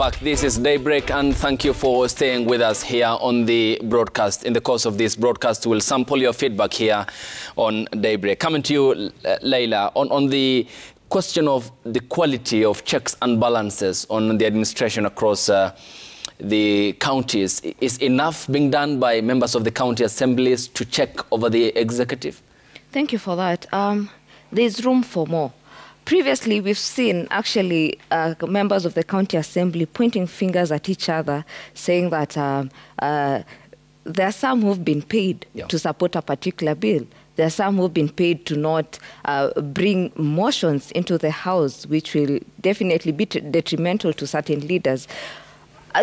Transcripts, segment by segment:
back. This is Daybreak, and thank you for staying with us here on the broadcast. In the course of this broadcast, we'll sample your feedback here on Daybreak. Coming to you, Leila, on the question of the quality of checks and balances on the administration across the counties. Is enough being done by members of the county assemblies to check over the executive? Thank you for that. There's room for more. Previously, we've seen actually members of the county assembly pointing fingers at each other, saying that there are some who've been paid to support a particular bill. There are some who've been paid to not bring motions into the House, which will definitely be detrimental to certain leaders.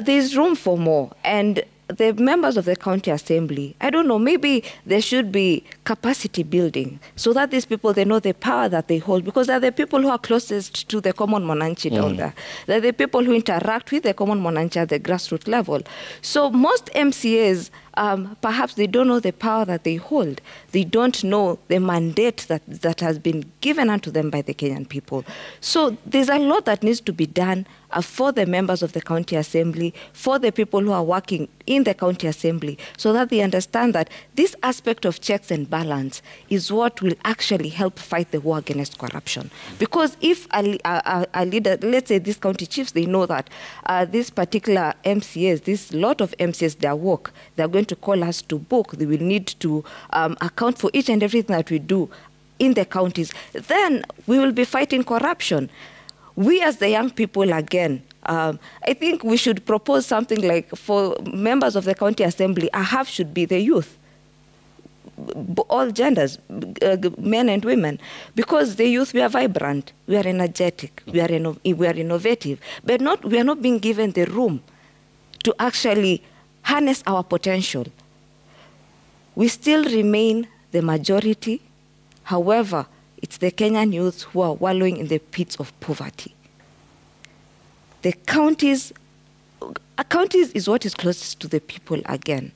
There's room for more. And the members of the county assembly, I don't know, maybe there should be capacity building so that these people, they know the power that they hold, because they're the people who are closest to the common monanchi down there. They're the people who interact with the common monanchi at the grassroots level. So most MCAs, perhaps they don't know the power that they hold. They don't know the mandate that has been given unto them by the Kenyan people. So there's a lot that needs to be done for the members of the county assembly, for the people who are working in the county assembly, so that they understand that this aspect of checks and balance is what will actually help fight the war against corruption. Because if a leader, let's say these county chiefs, they know that these particular MCAs, this lot of MCAs, their work, they're going to call us to book. They will need to account for each and everything that we do in the counties. Then we will be fighting corruption. We as the young people, again, I think we should propose something like, for members of the county assembly, a half should be the youth, all genders, men and women, because the youth, we are vibrant, we are energetic, we are innovative, but we are not being given the room to actually harness our potential. We still remain the majority. However, it's the Kenyan youth who are wallowing in the pits of poverty. The counties is what is closest to the people again.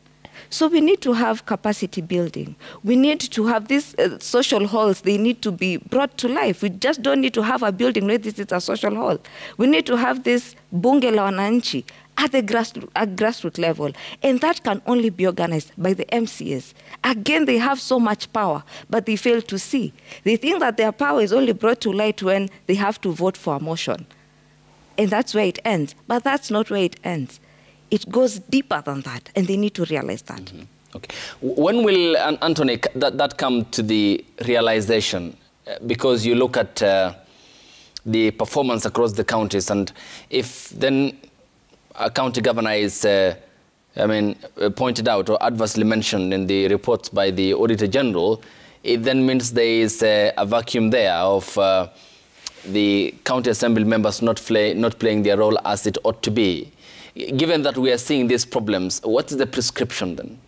So we need to have capacity building. We need to have these social halls. They need to be brought to life. We just don't need to have a building where this is a social hall. We need to have this bunge la wananchi at the grassroots level. And that can only be organized by the MCAs. Again, they have so much power, but they fail to see. They think that their power is only brought to light when they have to vote for a motion. And that's where it ends. But that's not where it ends. It goes deeper than that, and they need to realize that. Okay. When will, Anthony, that come to the realization? Because you look at the performance across the counties, and if then a county governor is, pointed out or adversely mentioned in the reports by the Auditor General, it then means there is a vacuum there of the county assembly members not playing their role as it ought to be. Given that we are seeing these problems, what is the prescription then?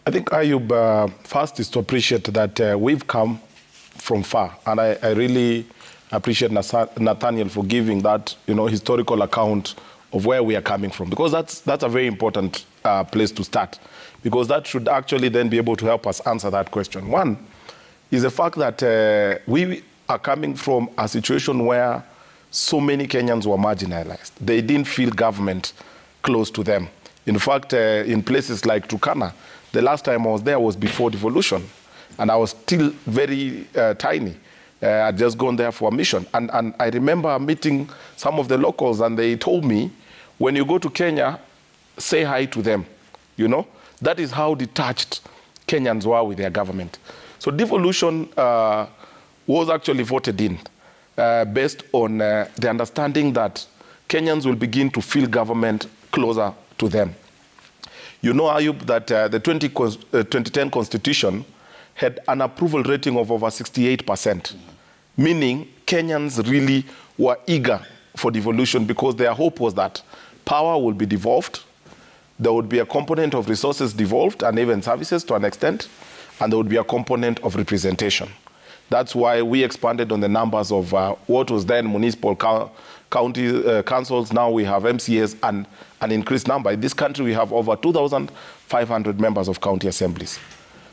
I think, Ayub, first is to appreciate that we've come from far, and I really appreciate Nathaniel for giving that historical account of where we are coming from, because that's a very important place to start, because that should actually then be able to help us answer that question. One is the fact that we are coming from a situation where so many Kenyans were marginalized. They didn't feel government close to them. In fact, in places like Turkana, the last time I was there was before devolution, and I was still very tiny. I'd just gone there for a mission. And I remember meeting some of the locals, and they told me, when you go to Kenya, say hi to them. That is how detached Kenyans were with their government. So devolution was actually voted in based on the understanding that Kenyans will begin to feel government closer to them. Ayub, that the 2010 Constitution had an approval rating of over 68%, meaning Kenyans really were eager for devolution, because their hope was that power will be devolved, there would be a component of resources devolved, and even services to an extent, and there would be a component of representation. That's why we expanded on the numbers of what was then municipal county councils. Now we have MCAs and an increased number. In this country, we have over 2,500 members of county assemblies.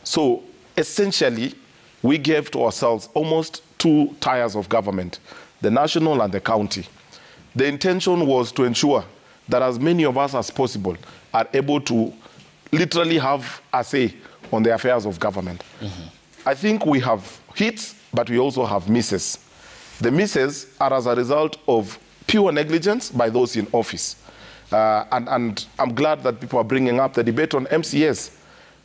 So essentially, we gave to ourselves almost two tiers of government, the national and the county. the intention was to ensure that as many of us as possible are able to literally have a say on the affairs of government. I think we have hits, but we also have misses. The misses are as a result of pure negligence by those in office. And I'm glad that people are bringing up the debate on MCS.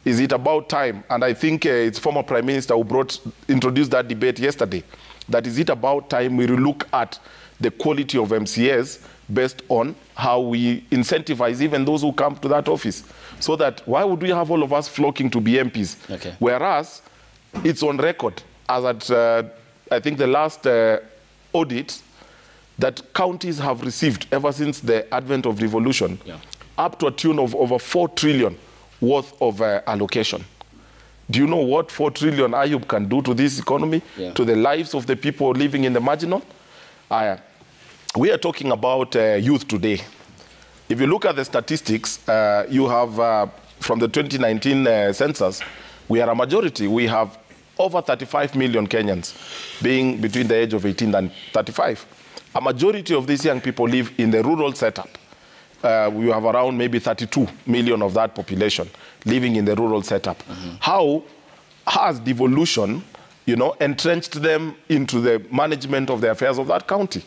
Is it about time? And I think it's former Prime Minister who introduced that debate yesterday. That is it about time we look at the quality of MCS based on how we incentivize even those who come to that office. So that why would we have all of us flocking to be MPs? Okay. Whereas it's on record, as at I think the last audit, that counties have received ever since the advent of devolution, up to a tune of over 4 trillion worth of allocation. Do you know what 4 trillion Ayub can do to this economy, to the lives of the people living in the marginal? We are talking about youth today. If you look at the statistics, you have, from the 2019 census, we are a majority. We have over 35 million Kenyans being between the age of 18 and 35. A majority of these young people live in the rural setup. We have around maybe 32 million of that population living in the rural setup. How has devolution, entrenched them into the management of the affairs of that county?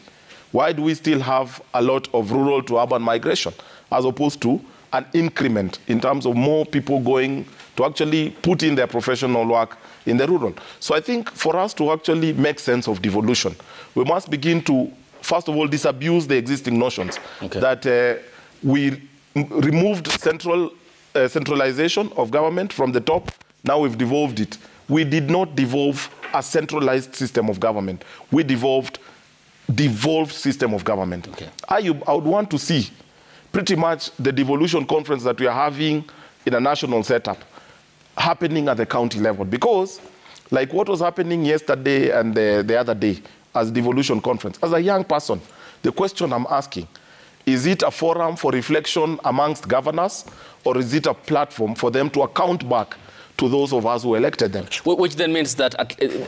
Why do we still have a lot of rural to urban migration as opposed to an increment in terms of more people going to actually put in their professional work in the rural? So I think for us to actually make sense of devolution, we must begin to, first of all, disabuse the existing notions that we removed centralization of government from the top. Now we've devolved it. We did not devolve a centralized system of government. We devolved system of government. I would want to see pretty much the devolution conference that we are having in a national setup happening at the county level. Because like what was happening yesterday and the other day as devolution conference, as a young person, the question I'm asking, is it a forum for reflection amongst governors, or is it a platform for them to account back to those of us who elected them? Which then means that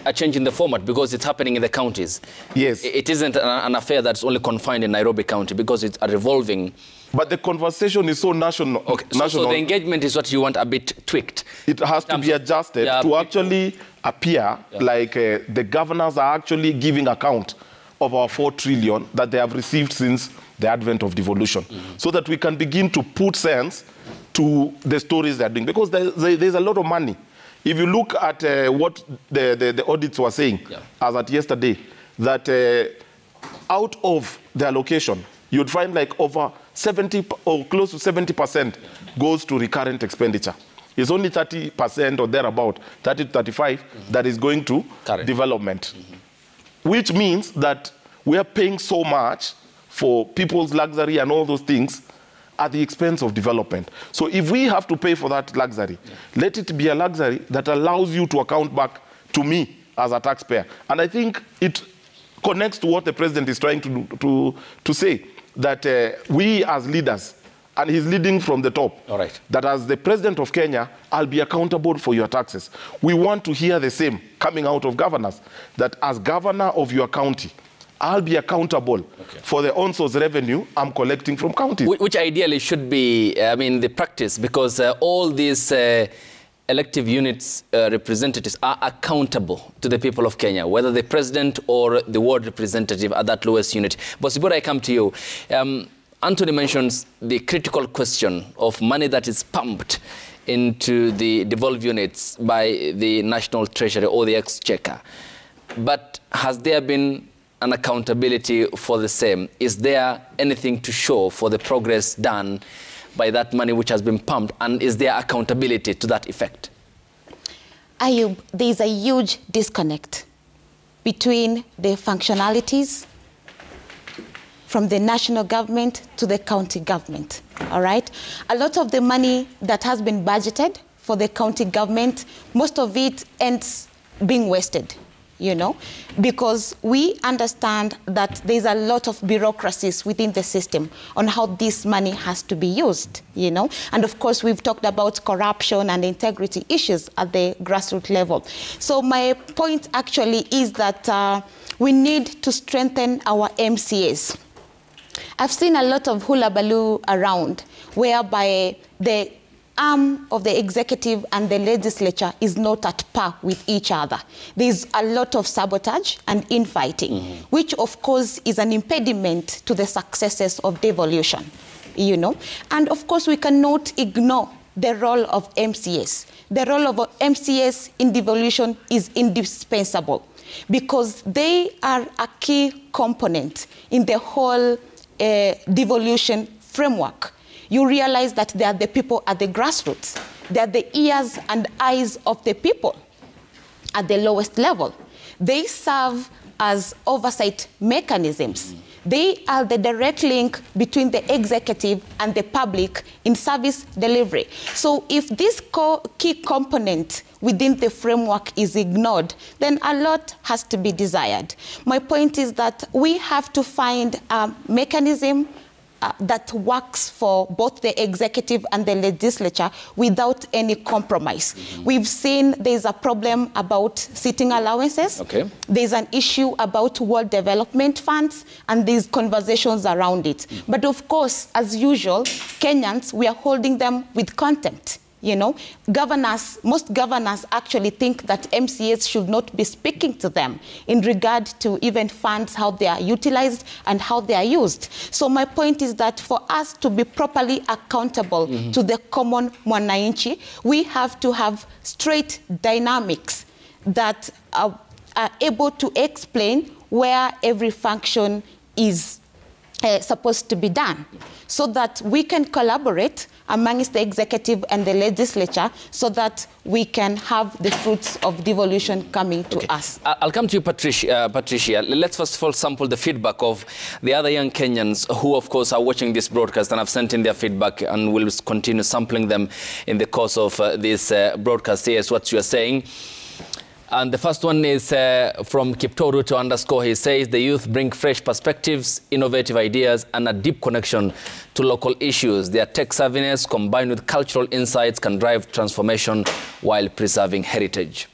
a change in the format, because it's happening in the counties. Yes. It isn't an affair that's only confined in Nairobi County, because it's a revolving... But the conversation is so national. Okay. So the engagement is what you want a bit tweaked. It has to be adjusted to actually appear like the governors are actually giving account of our 4 trillion that they have received since the advent of devolution, so that we can begin to put sense to the stories they're doing. Because there's a lot of money. If you look at what the audits were saying, as at yesterday, that out of the allocation, you'd find like over 70 or close to 70% goes to recurrent expenditure. It's only 30% or thereabout, 30 to 35, that is going to development. Which means that we are paying so much for people's luxury and all those things at the expense of development. So if we have to pay for that luxury, let it be a luxury that allows you to account back to me as a taxpayer. And I think it connects to what the president is trying to say, that we as leaders, and he's leading from the top, that as the president of Kenya, I'll be accountable for your taxes. We want to hear the same coming out of governors, that as governor of your county, I'll be accountable for the on-source revenue I'm collecting from counties. Which ideally should be, the practice, because all these elective units representatives are accountable to the people of Kenya, whether the president or the ward representative at that lowest unit. But before I come to you, Anthony mentions the critical question of money that is pumped into the devolved units by the National Treasury or the Exchequer. But has there been an accountability for the same? Is there anything to show for the progress done by that money which has been pumped, and is there accountability to that effect? Ayub, there is a huge disconnect between the functionalities from the national government to the county government, all right? A lot of the money that has been budgeted for the county government, most of it ends being wasted, because we understand that there's a lot of bureaucracies within the system on how this money has to be used, And of course, we've talked about corruption and integrity issues at the grassroots level. So my point actually is that we need to strengthen our MCAs. I've seen a lot of hullabaloo around, whereby the arm of the executive and the legislature is not at par with each other. There's a lot of sabotage and infighting, which of course is an impediment to the successes of devolution, you know. And of course we cannot ignore the role of MCS. The role of MCS in devolution is indispensable because they are a key component in the whole devolution framework. You realize that they are the people at the grassroots. They are the ears and eyes of the people at the lowest level. They serve as oversight mechanisms. They are the direct link between the executive and the public in service delivery. So if this key component within the framework is ignored, then a lot has to be desired. My point is that we have to find a mechanism that works for both the executive and the legislature without any compromise. We've seen there's a problem about sitting allowances. Okay. There's an issue about world development funds, and there's conversations around it. But of course, as usual, Kenyans, we are holding them with contempt. You know, most governors actually think that MCAs should not be speaking to them in regard to even funds, how they are utilized and how they are used. So my point is that for us to be properly accountable to the common mwananchi, we have to have straight dynamics that are able to explain where every function is supposed to be done, so that we can collaborate amongst the executive and the legislature so that we can have the fruits of devolution coming to us. I'll come to you, Patricia. Let's first of all sample the feedback of the other young Kenyans who, of course, are watching this broadcast and have sent in their feedback, and will continue sampling them in the course of this broadcast. Here's what you are saying. And the first one is from Kiptoru to _. He says the youth bring fresh perspectives, innovative ideas, and a deep connection to local issues. Their tech savviness combined with cultural insights can drive transformation while preserving heritage.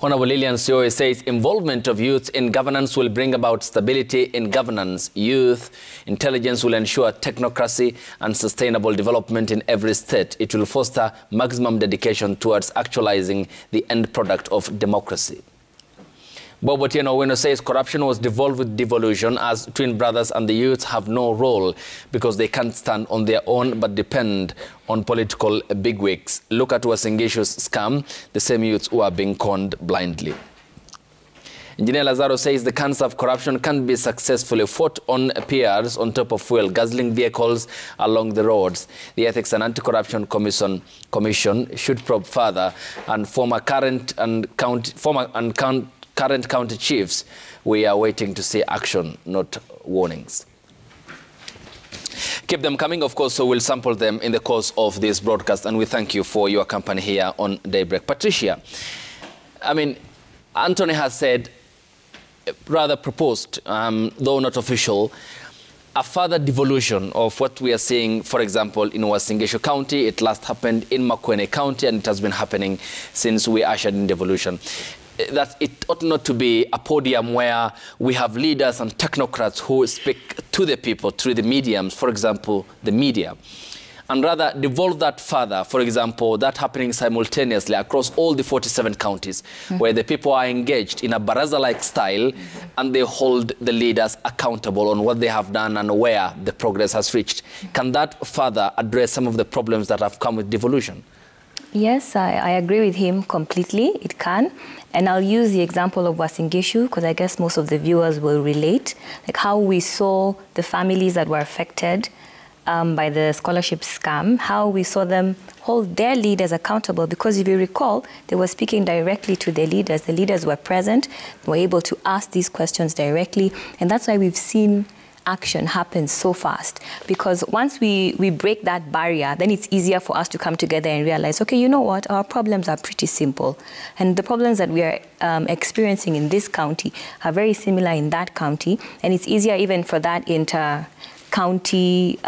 Honorable Lillian Sioe says involvement of youth in governance will bring about stability in governance. Youth intelligence will ensure technocracy and sustainable development in every state. It will foster maximum dedication towards actualizing the end product of democracy. Bob Otieno Owino says corruption was devolved with devolution, as twin brothers and the youths have no role because they can't stand on their own but depend on political bigwigs. Look at Uasin Gishu's scam, the same youths who are being conned blindly. Engineer Lazaro says the cancer of corruption can be successfully fought on PRs on top of fuel guzzling vehicles along the roads. The Ethics and Anti-Corruption Commission should probe further, and current county chiefs, we are waiting to see action, not warnings. Keep them coming, of course, so we'll sample them in the course of this broadcast, and we thank you for your company here on Daybreak. Patricia, I mean, Anthony has said, rather proposed, though not official, a further devolution of what we are seeing, for example, in Uasin Gishu County. It last happened in Makueni County, and it has been happening since we ushered in devolution. That it ought not to be a podium where we have leaders and technocrats who speak to the people through the mediums, for example, the media, and rather devolve that further. For example, that happening simultaneously across all the 47 counties, where the people are engaged in a baraza-like style, and they hold the leaders accountable on what they have done and where the progress has reached. Can that further address some of the problems that have come with devolution? Yes, I agree with him completely. It can. And I'll use the example of Uasin Gishu, because I guess most of the viewers will relate, like how we saw the families that were affected by the scholarship scam, how we saw them hold their leaders accountable, because if you recall, they were speaking directly to their leaders. The leaders were present, were able to ask these questions directly, and that's why we've seen action happens so fast, because once we break that barrier, then it's easier for us to come together and realize, okay, you know what, our problems are pretty simple, and the problems that we are experiencing in this county are very similar in that county, and it's easier even for that inter-county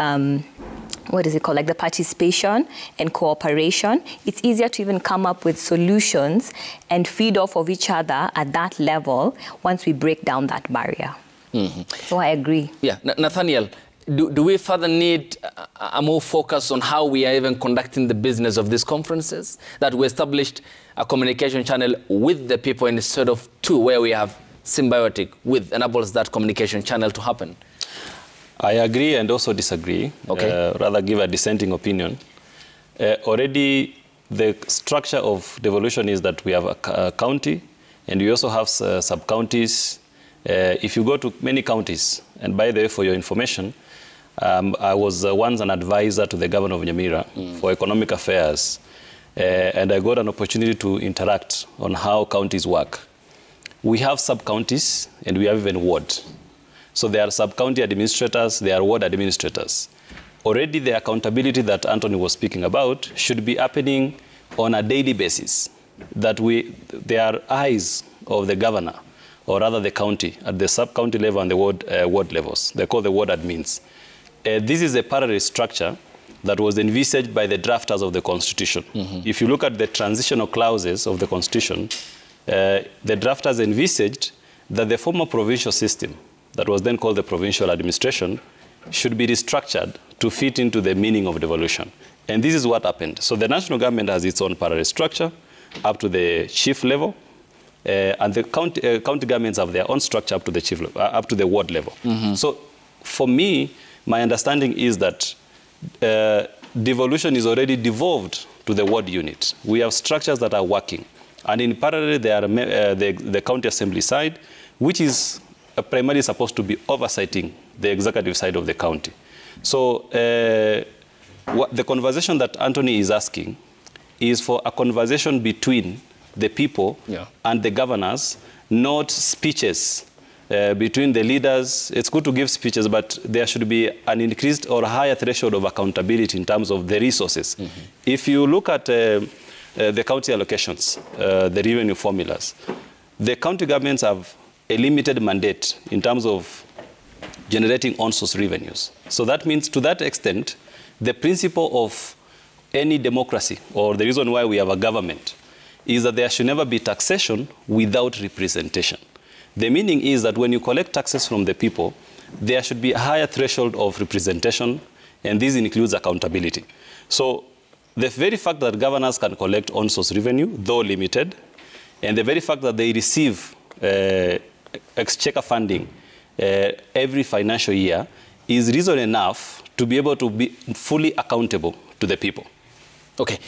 what is it called, like the participation and cooperation. It's easier to even come up with solutions and feed off of each other at that level once we break down that barrier. So I agree. Yeah, Nathaniel, do we further need a more focus on how we are even conducting the business of these conferences? That we established a communication channel with the people instead of two, where we have symbiotic with enables that communication channel to happen? I agree and also disagree. Okay. Rather give a dissenting opinion. Already the structure of devolution is that we have a county and we also have sub-counties. If you go to many counties, and by the way, for your information, I was once an advisor to the governor of Nyamira for economic affairs, and I got an opportunity to interact on how counties work. We have sub-counties and we have even ward. So there are sub-county administrators, there are ward administrators. Already the accountability that Anthony was speaking about should be happening on a daily basis, that there are eyes of the governor, or rather the county, at the sub-county level and the ward levels. They're called the ward admins. This is a parallel structure that was envisaged by the drafters of the Constitution. If you look at the transitional clauses of the Constitution, the drafters envisaged that the former provincial system, that was then called the provincial administration, should be restructured to fit into the meaning of devolution. And this is what happened. So the national government has its own parallel structure up to the chief level, and the county governments have their own structure up to the chief level, up to the ward level. So for me, my understanding is that devolution is already devolved to the ward unit. We have structures that are working. And in parallel, there are the county assembly side, which is primarily supposed to be oversighting the executive side of the county. So the conversation that Anthony is asking is for a conversation between the people and the governors, not speeches between the leaders. It's good to give speeches, but there should be an increased or higher threshold of accountability in terms of the resources. If you look at the county allocations, the revenue formulas, the county governments have a limited mandate in terms of generating on-source revenues. So that means, to that extent, the principle of any democracy, or the reason why we have a government, is that there should never be taxation without representation. The meaning is that when you collect taxes from the people, there should be a higher threshold of representation, and this includes accountability. So the very fact that governors can collect on-source revenue, though limited, and the very fact that they receive exchequer funding every financial year is reason enough to be able to be fully accountable to the people. Okay.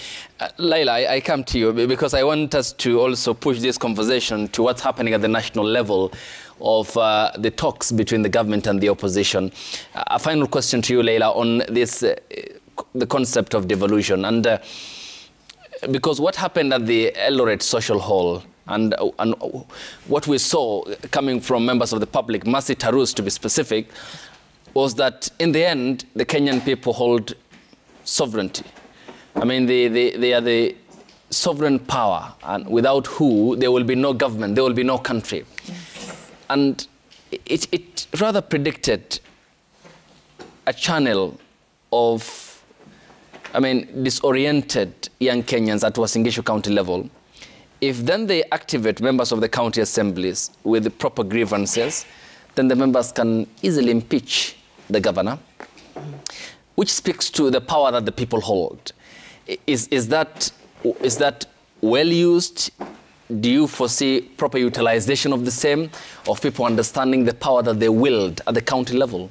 Laila, I come to you because I want us to also push this conversation to what's happening at the national level of the talks between the government and the opposition. A final question to you, Laila, on this, the concept of devolution. And because what happened at the Eldoret Social Hall and what we saw coming from members of the public, Mercy Tarus to be specific, was that in the end, the Kenyan people hold sovereignty. I mean, they are the sovereign power, and without who there will be no government, there will be no country. Yes. And it rather predicted a channel of, I mean, disoriented young Kenyans at Uasin Gishu County level. If then they activate members of the county assemblies with the proper grievances, then the members can easily impeach the governor, which speaks to the power that the people hold. Is that well used? Do you foresee proper utilization of the same, of people understanding the power that they wield at the county level?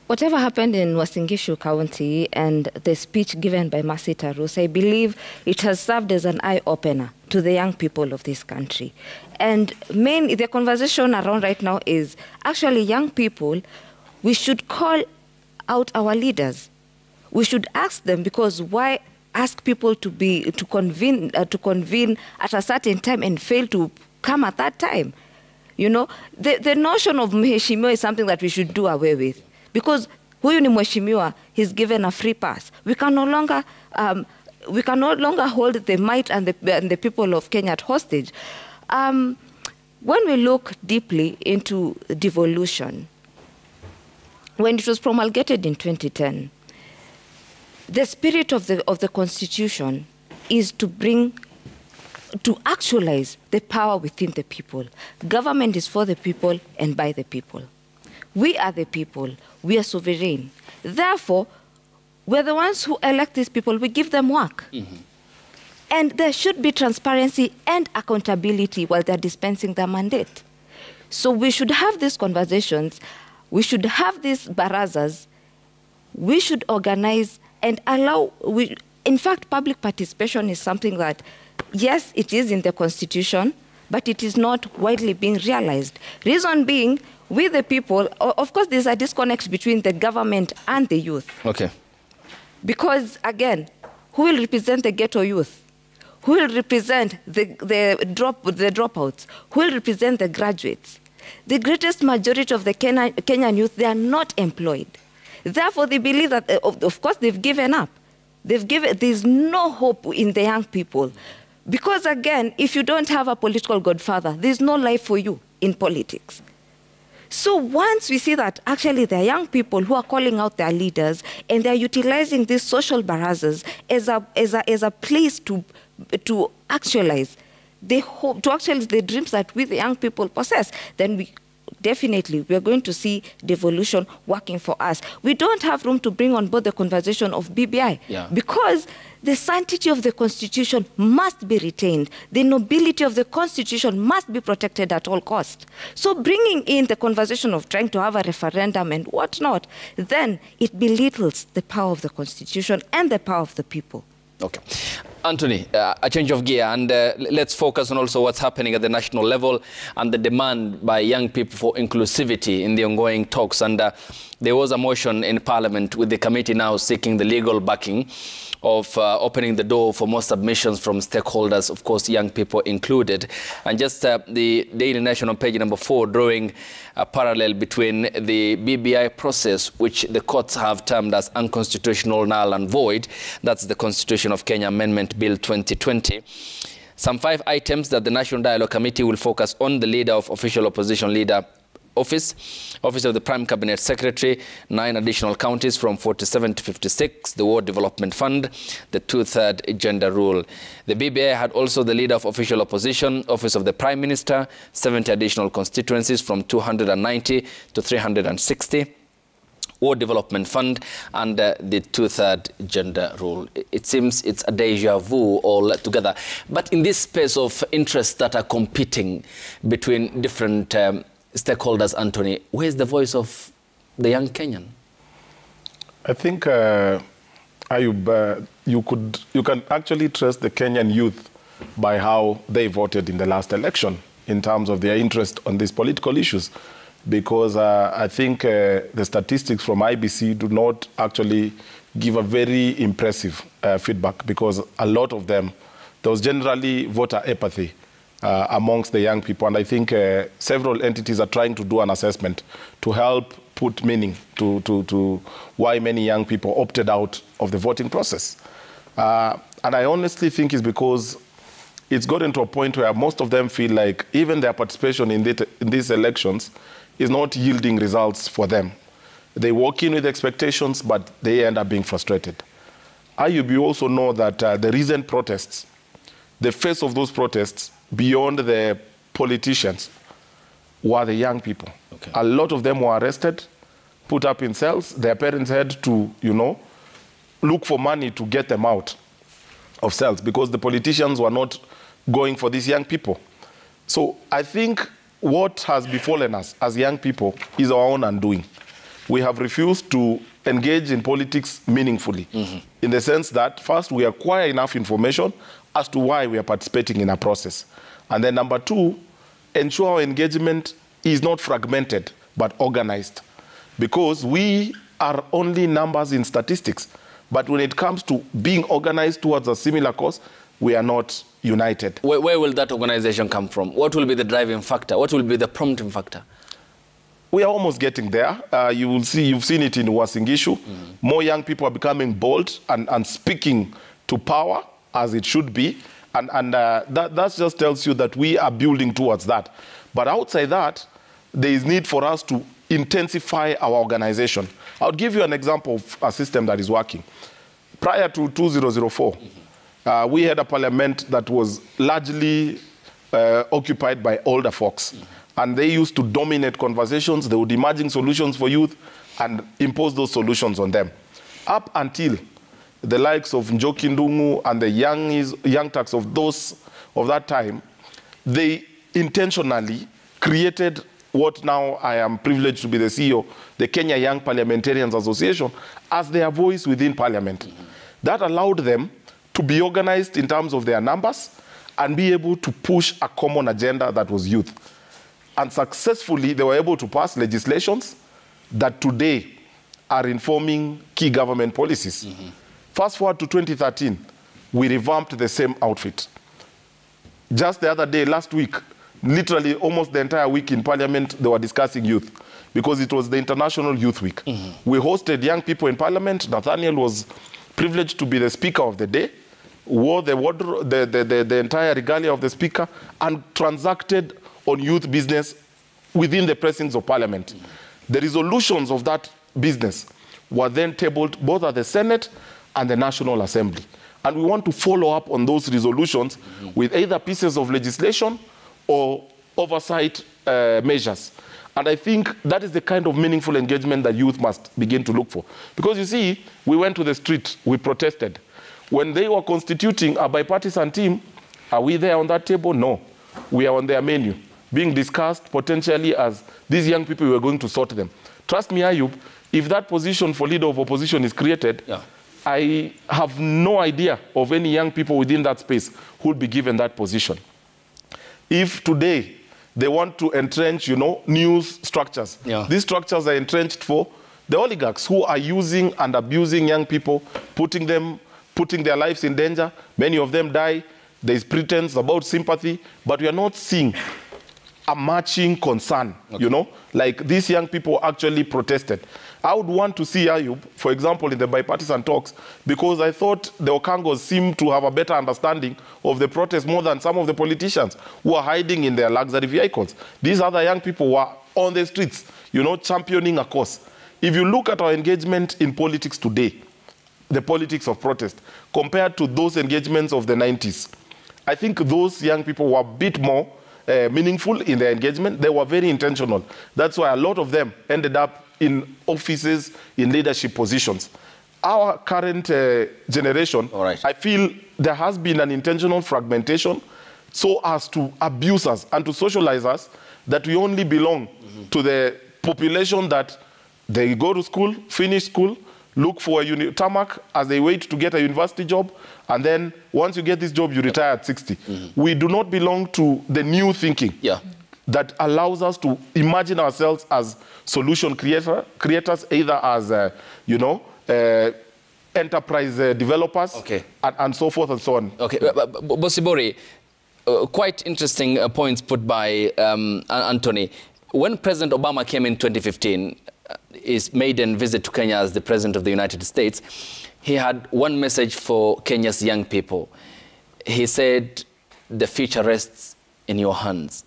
Whatever happened in Uasin Gishu County and the speech given by Mercy Tarus, I believe it has served as an eye-opener to the young people of this country. And the conversation around right now is actually young people, we should call out our leaders. We should ask them, because why ask people to convene at a certain time and fail to come at that time? You know, the notion of mheshimiwa is something that we should do away with, because huyu ni mheshimiwa, he's given a free pass. We can no longer hold the might and the people of Kenya at hostage. When we look deeply into devolution, when it was promulgated in 2010, the spirit of the Constitution is to actualize the power within the people. Government is for the people and by the people. We are the people. We are sovereign. Therefore, we're the ones who elect these people. We give them work. And there should be transparency and accountability while they're dispensing their mandate. So we should have these conversations. We should have these barazas. We should organize and allow... In fact, public participation is something that, yes, it is in the Constitution, but it is not widely being realized. Reason being, we the people, of course, there's a disconnect between the government and the youth. Okay. Because, again, who will represent the ghetto youth? Who will represent the dropouts? Who will represent the graduates? The greatest majority of the Kenyan youth, they are not employed. Therefore, they believe that, of course, they've given up. There's no hope in the young people. Because, again, if you don't have a political godfather, there's no life for you in politics. So once we see that actually there are young people who are calling out their leaders and they're utilizing these social barazas as a place to actualize the hope, to actualize the dreams that we the young people possess, then we are going to see devolution working for us. We don't have room to bring on board the conversation of BBI because the sanctity of the Constitution must be retained. The nobility of the Constitution must be protected at all costs. So bringing in the conversation of trying to have a referendum and whatnot, then it belittles the power of the Constitution and the power of the people. Okay. Anthony, a change of gear, and let's focus on also what's happening at the national level and the demand by young people for inclusivity in the ongoing talks. And there was a motion in Parliament with the committee now seeking the legal backing of opening the door for more submissions from stakeholders, of course, young people included. And just the Daily Nation on page number 4, drawing a parallel between the BBI process, which the courts have termed as unconstitutional, null and void. That's the Constitution of Kenya Amendment Bill 2020. Some 5 items that the National Dialogue Committee will focus on: the leader of official opposition leader office of the Prime Cabinet Secretary, 9 additional counties from 47 to 56, the War Development Fund, the 2/3 gender rule. The BBI had also the leader of official opposition, office of the Prime Minister, 70 additional constituencies from 290 to 360. War Development Fund, and the 2/3 gender rule. It seems it's a deja vu all together. But in this space of interests that are competing between different stakeholders, Anthony, where's the voice of the young Kenyan? I think, Ayub, you can actually trace the Kenyan youth by how they voted in the last election in terms of their interest on these political issues. Because I think the statistics from IBC do not actually give a very impressive feedback, because a lot of them, there was generally voter apathy amongst the young people. And I think several entities are trying to do an assessment to help put meaning to why many young people opted out of the voting process. And I honestly think it's because it's gotten to a point where most of them feel like even their participation in these elections is not yielding results for them. They walk in with expectations, but they end up being frustrated. Ayub, you also know that the recent protests, the face of those protests, beyond the politicians, were the young people. Okay. A lot of them were arrested, put up in cells. Their parents had to, look for money to get them out of cells because the politicians were not going for these young people. So I think what has befallen us as young people is our own undoing. We have refused to engage in politics meaningfully, in the sense that, first, we acquire enough information as to why we are participating in a process. And then number 2, ensure our engagement is not fragmented, but organized. Because we are only numbers in statistics. But when it comes to being organized towards a similar cause, we are not united. Where will that organization come from? What will be the driving factor? What will be the prompting factor? We are almost getting there. You will see, you've seen it in Uasin Gishu. More young people are becoming bold and speaking to power as it should be. And that just tells you that we are building towards that. But outside that, there is need for us to intensify our organization. I'll give you an example of a system that is working. Prior to 2004, we had a parliament that was largely occupied by older folks. And they used to dominate conversations. They would imagine solutions for youth and impose those solutions on them. Up until the likes of Njoki Ndung'u and the young turks of that time, they intentionally created what now I am privileged to be the CEO, the Kenya Young Parliamentarians Association, as their voice within Parliament. That allowed them to be organized in terms of their numbers and be able to push a common agenda that was youth. And successfully, they were able to pass legislations that today are informing key government policies. Fast forward to 2013, we revamped the same outfit. Just the other day, last week, literally almost the entire week in Parliament, they were discussing youth because it was the International Youth Week. We hosted young people in Parliament. Nathaniel was privileged to be the Speaker of the day, wore the entire regalia of the Speaker, and transacted on youth business within the precincts of Parliament. The resolutions of that business were then tabled both at the Senate and the National Assembly. And we want to follow up on those resolutions with either pieces of legislation or oversight measures. And I think that is the kind of meaningful engagement that youth must begin to look for. Because you see, we went to the street, we protested. When they were constituting a bipartisan team, are we there on that table? No. We are on their menu, being discussed potentially as these young people, we are going to sort them. Trust me, Ayub, if that position for leader of opposition is created, I have no idea of any young people within that space who would be given that position. If today they want to entrench, news structures, these structures are entrenched for the oligarchs who are using and abusing young people, putting their lives in danger. Many of them die. There is pretense about sympathy, but we are not seeing a matching concern, like these young people actually protested. I would want to see Ayub, for example, in the bipartisan talks, because I thought the Okangos seemed to have a better understanding of the protest more than some of the politicians who are hiding in their luxury vehicles. These other young people were on the streets, championing a cause. If you look at our engagement in politics today, the politics of protest, compared to those engagements of the 90s, I think those young people were a bit more meaningful in their engagement. They were very intentional. That's why a lot of them ended up in offices, in leadership positions. Our current generation, I feel there has been an intentional fragmentation so as to abuse us and to socialize us that we only belong to the population that they go to school, finish school, look for a tarmac as they wait to get a university job, and then once you get this job, you retire at 60. We do not belong to the new thinking that allows us to imagine ourselves as solution creators, either as, enterprise developers, and so forth and so on. Okay, Bosibori, quite interesting points put by Anthony. When President Obama came in 2015, his maiden visit to Kenya as the President of the United States, he had one message for Kenya's young people. He said, the future rests in your hands.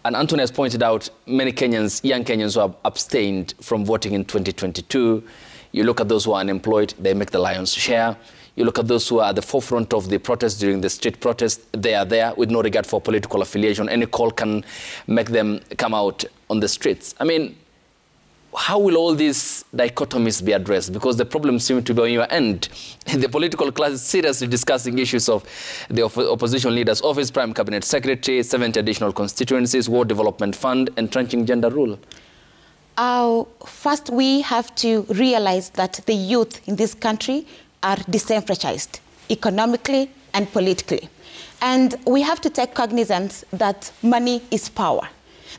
And Anthony has pointed out many Kenyans, young Kenyans who have abstained from voting in 2022. You look at those who are unemployed, they make the lion's share. You look at those who are at the forefront of the protest during the street protest, they are there with no regard for political affiliation. Any call can make them come out on the streets. I mean, how will all these dichotomies be addressed? Because the problem seems to be on your end. The political class is seriously discussing issues of the opposition leader's office, prime cabinet secretary, 70 additional constituencies, war development fund, entrenching gender rule. First, we have to realize that the youth in this country are disenfranchised economically and politically. And we have to take cognizance that money is power.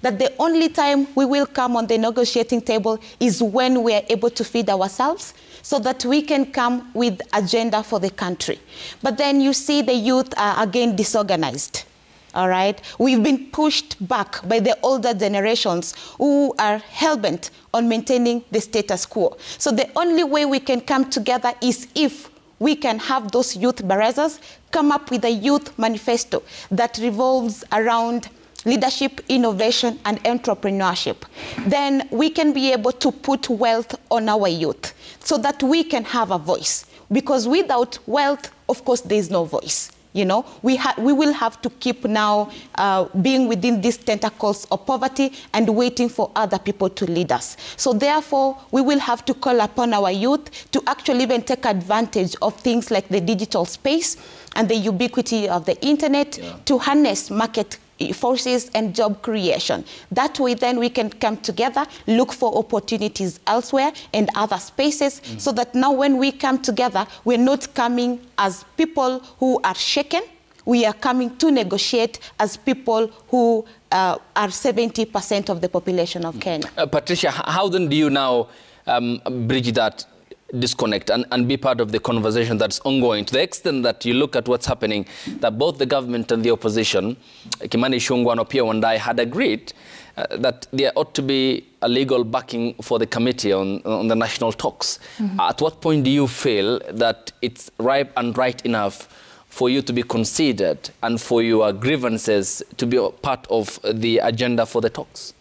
That the only time we will come on the negotiating table is when we are able to feed ourselves so that we can come with agenda for the country. But then you see the youth are again disorganized. All right? We've been pushed back by the older generations who are hell-bent on maintaining the status quo. So the only way we can come together is if we can have those youth barazas come up with a youth manifesto that revolves around leadership, innovation, and entrepreneurship. Then we can be able to put wealth on our youth so that we can have a voice. Because without wealth, of course, there is no voice. You know, we will have to keep now being within these tentacles of poverty and waiting for other people to lead us. So therefore, we will have to call upon our youth to actually even take advantage of things like the digital space and the ubiquity of the internet to harness market forces and job creation. That way then we can come together, look for opportunities elsewhere and other spaces, so that now when we come together, we're not coming as people who are shaken, we are coming to negotiate as people who are 70% of the population of Kenya. Patricia, how then do you now bridge that disconnect and be part of the conversation that's ongoing, to the extent that you look at what's happening, that both the government and the opposition, Kimani Ichung'wah and Opiyo Wandayi, had agreed that there ought to be a legal backing for the committee on the national talks. At what point do you feel that it's ripe and right enough for you to be considered and for your grievances to be part of the agenda for the talks?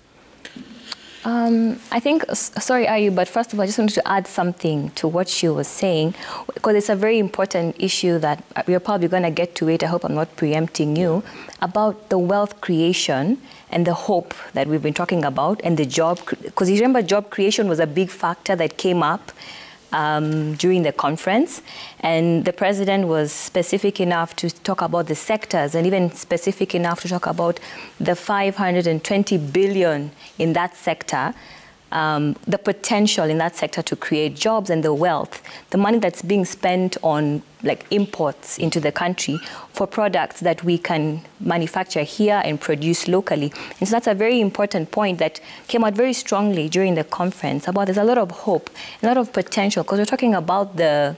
I think, sorry, Ayu, but first of all, I just wanted to add something to what she was saying, because it's a very important issue that we're probably going to get to it. I hope I'm not preempting you, about the wealth creation and the hope that we've been talking about, and the job, because you remember job creation was a big factor that came up during the conference, and the president was specific enough to talk about the sectors, and even specific enough to talk about the 520 billion in that sector, the potential in that sector to create jobs and the wealth, the money that's being spent on like imports into the country for products that we can manufacture here and produce locally. And so that's a very important point that came out very strongly during the conference about there's a lot of hope, a lot of potential, because we're talking about the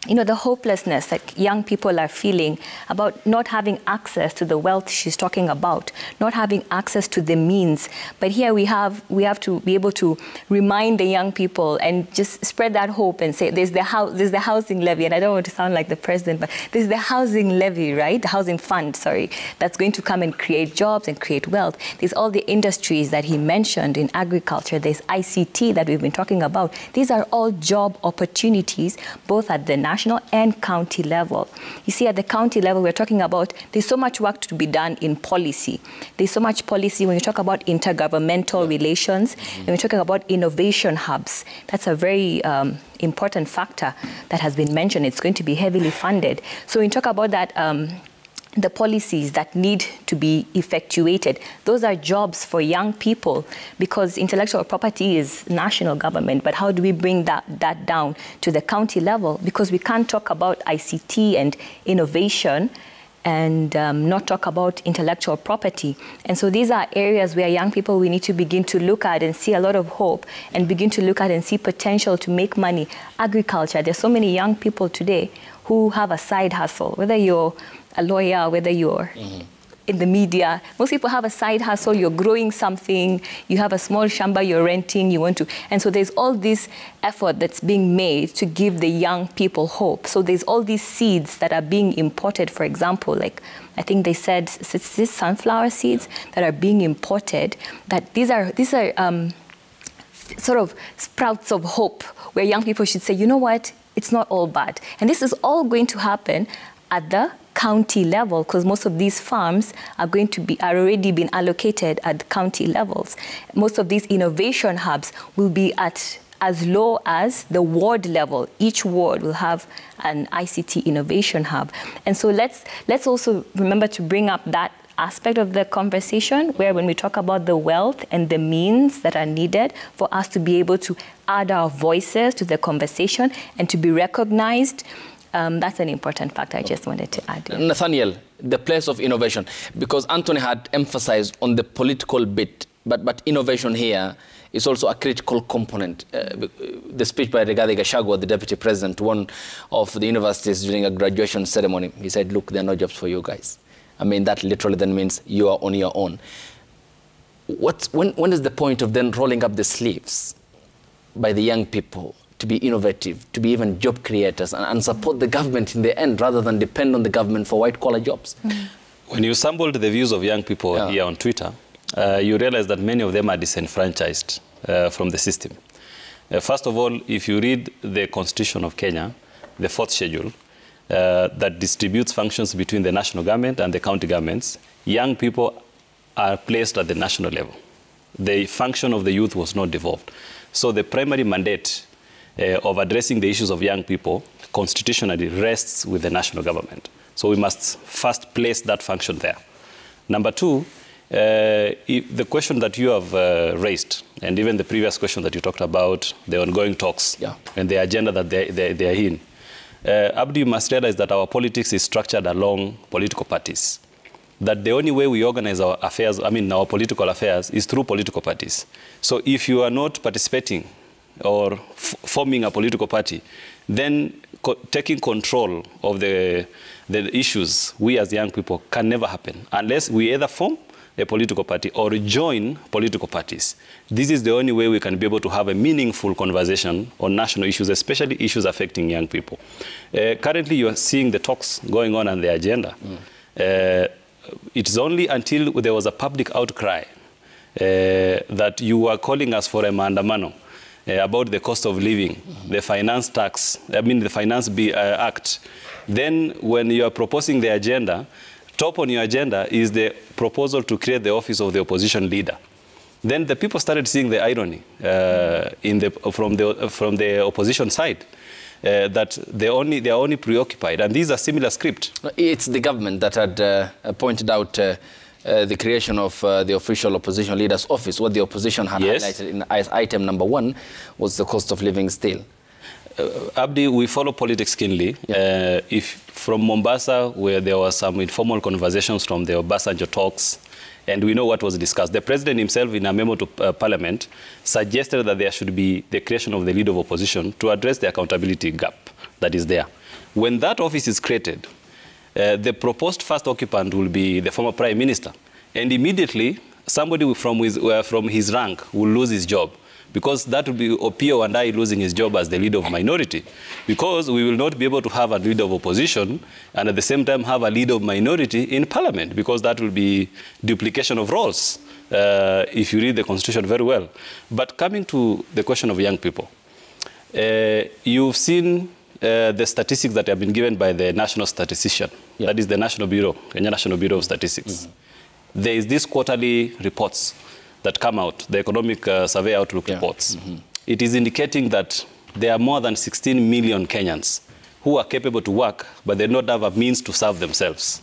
the hopelessness that young people are feeling about not having access to the wealth she's talking about, not having access to the means. But here we have to be able to remind the young people and just spread that hope and say there's the housing levy, and I don't want to sound like the president, but there's the housing levy, right? The housing fund, sorry, that's going to come and create jobs and create wealth. There's all the industries that he mentioned in agriculture. There's ICT that we've been talking about. These are all job opportunities, both at the national and county level. You see, at the county level, we're talking about there's so much work to be done in policy. There's so much policy when you talk about intergovernmental relations, and we're talking about innovation hubs. That's a very important factor that has been mentioned. It's going to be heavily funded. So when you talk about that, the policies that need to be effectuated, those are jobs for young people, because intellectual property is national government. But how do we bring that down to the county level? Because we can't talk about ICT and innovation and not talk about intellectual property. And so these are areas where young people, we need to begin to look at and see a lot of hope and begin to look at and see potential to make money. Agriculture, there's so many young people today who have a side hustle, whether you're a lawyer, whether you're in the media. Most people have a side hustle. You're growing something. You have a small shamba you're renting. You want to, and so there's all this effort that's being made to give the young people hope. So there's all these seeds that are being imported. For example, like I think they said it's these sunflower seeds that are being imported. That these are sort of sprouts of hope, where young people should say, you know what, it's not all bad. And this is all going to happen at the county level, because most of these farms are going to be already been allocated at county levels. Most of these innovation hubs will be at as low as the ward level. Each ward will have an ICT innovation hub. And so let's also remember to bring up that aspect of the conversation, where when we talk about the wealth and the means that are needed for us to be able to add our voices to the conversation and to be recognized, that's an important factor I just wanted to add. Nathaniel, the place of innovation, because Anthony had emphasized on the political bit, but innovation here is also a critical component. The speech by Rigathi Gachagua, the deputy president, one of the universities during a graduation ceremony, he said, look, there are no jobs for you guys. I mean, that literally then means you are on your own. When is the point of then rolling up the sleeves by the young people to be innovative, to be even job creators, and support the government in the end, rather than depend on the government for white-collar jobs? When you sampled the views of young people here on Twitter, you realize that many of them are disenfranchised from the system. First of all, if you read the Constitution of Kenya, the 4th schedule, that distributes functions between the national government and the county governments, young people are placed at the national level. The function of the youth was not devolved. So the primary mandate of addressing the issues of young people constitutionally rests with the national government. So we must first place that function there. Number two, the question that you have raised, and even the previous question that you talked about, the ongoing talks and the agenda that they are in, Abdi, you must realize that our politics is structured along political parties. That the only way we organize our affairs, our political affairs, is through political parties. So if you are not participating or forming a political party, then taking control of the issues, we as young people, can never happen unless we either form a political party or join political parties. This is the only way we can be able to have a meaningful conversation on national issues, especially issues affecting young people. Currently, you are seeing the talks going on the agenda. It's only until there was a public outcry that you were calling us for a maandamano about the cost of living, the finance tax, the finance act. Then when you are proposing the agenda, top on your agenda is the proposal to create the office of the opposition leader. Then the people started seeing the irony from the opposition side. That they are only preoccupied, and these are similar script. It's the government that had pointed out the creation of the official opposition leader's office. What the opposition had highlighted in item number 1 was the cost of living still. Abdi, we follow politics keenly. If from Mombasa, where there were some informal conversations from the Obasanjo talks, and we know what was discussed. The president himself, in a memo to Parliament, suggested that there should be the creation of the leader of opposition to address the accountability gap that is there. When that office is created, the proposed first occupant will be the former prime minister. And immediately, somebody from his rank will lose his job, because that will be Opio and I losing his job as the leader of minority, because we will not be able to have a leader of opposition and at the same time have a leader of minority in parliament, because that will be duplication of roles, if you read the constitution very well. But coming to the question of young people, you've seen the statistics that have been given by the national statistician, that is the National Bureau, Kenya National Bureau of Statistics. There is these quarterly reports that come out, the economic survey outlook reports. It is indicating that there are more than 16 million Kenyans who are capable to work, but they do not have a means to serve themselves.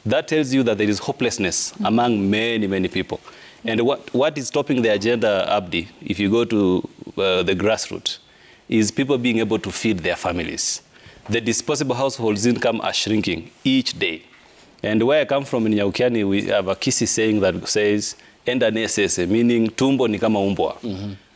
That tells you that there is hopelessness among many, many people. And what is stopping the agenda, Abdi, if you go to the grassroots, is people being able to feed their families. The disposable households income are shrinking each day. And where I come from in Nyaukiani, we have a Kisi saying that says, enda nesese, meaning tumbo ni kama umbwa,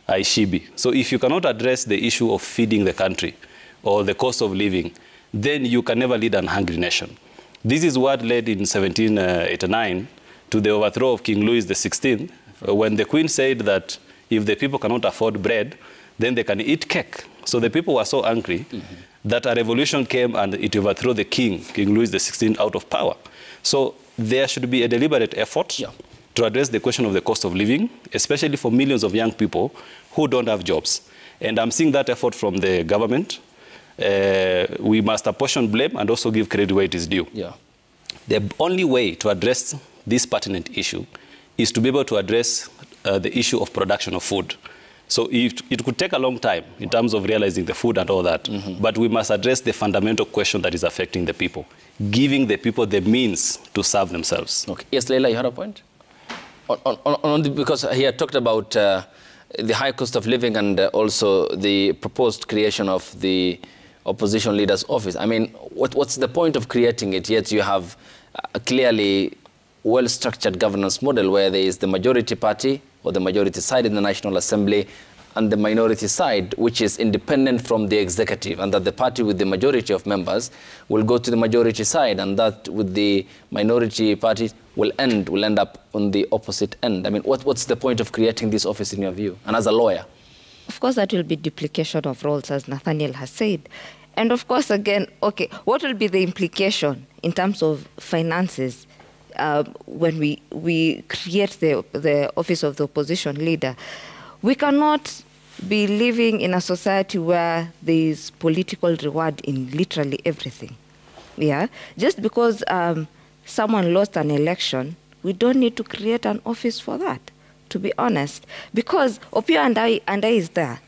aishibi. So if you cannot address the issue of feeding the country or the cost of living, then you can never lead an hungry nation. This is what led in 1789 to the overthrow of King Louis XVI, when the Queen said that if the people cannot afford bread, then they can eat cake. So the people were so angry that a revolution came and it overthrew the king, King Louis XVI, out of power. So there should be a deliberate effort to address the question of the cost of living, especially for millions of young people who don't have jobs. And I'm seeing that effort from the government. We must apportion blame and also give credit where it is due. The only way to address this pertinent issue is to be able to address the issue of production of food. So it could take a long time in terms of realizing the food and all that, but we must address the fundamental question that is affecting the people, giving the people the means to serve themselves. Okay. Yes, Leila, you had a point? Because he had talked about the high cost of living and also the proposed creation of the opposition leader's office. I mean, what's the point of creating it, yet you have a clearly well-structured governance model where there is the majority party or the majority side in the National Assembly and the minority side, which is independent from the executive, and that the party with the majority of members will go to the majority side, and that with the minority party will end up on the opposite end. I mean, what's the point of creating this office in your view, and as a lawyer? Of course, that will be duplication of roles, as Nathaniel has said. And of course, again, okay, what will be the implication in terms of finances when we create the office of the opposition leader? We cannot be living in a society where there is political reward in literally everything. yeah, just because someone lost an election, we don't need to create an office for that, to be honest. Because Opiyo Andai is there,